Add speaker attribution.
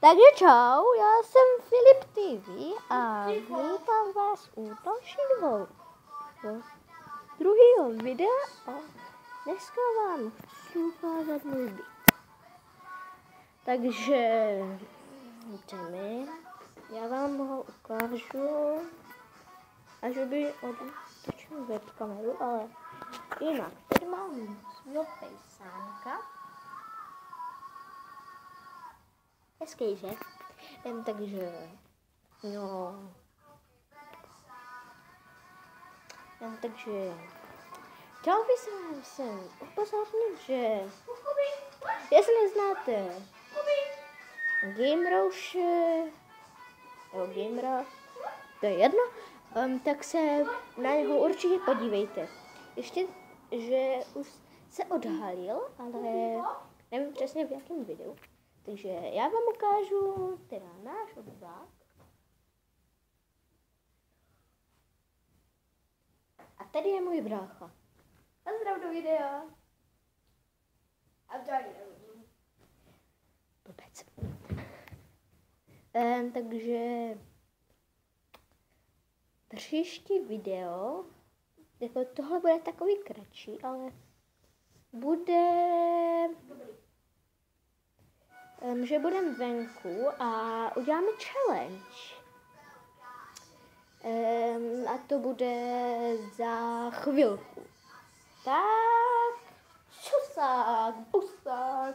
Speaker 1: Takže čau, já jsem Filip TV a vítám vás u dalšího druhého videa a dneska vám chci ukázat můj byt. Takže já vám ho ukážu, až by otočil webkameru, ale jinak, tady mám svého pejsánka. Hezký, že? Takže chtěl bych sem upozornit, že jestli neznáte Gamera, to je jedno, tak se na něho určitě podívejte. Ještě, že už se odhalil, ale nevím přesně v jakém videu. Takže já vám ukážu teda náš obvák. A tady je můj brácha. Pozdrav do videa. A tady blbec. Takže příští video, jako tohle bude takový kratší, ale bude, že budeme venku a uděláme challenge. A to bude za chvilku. Tak, čusák, busák,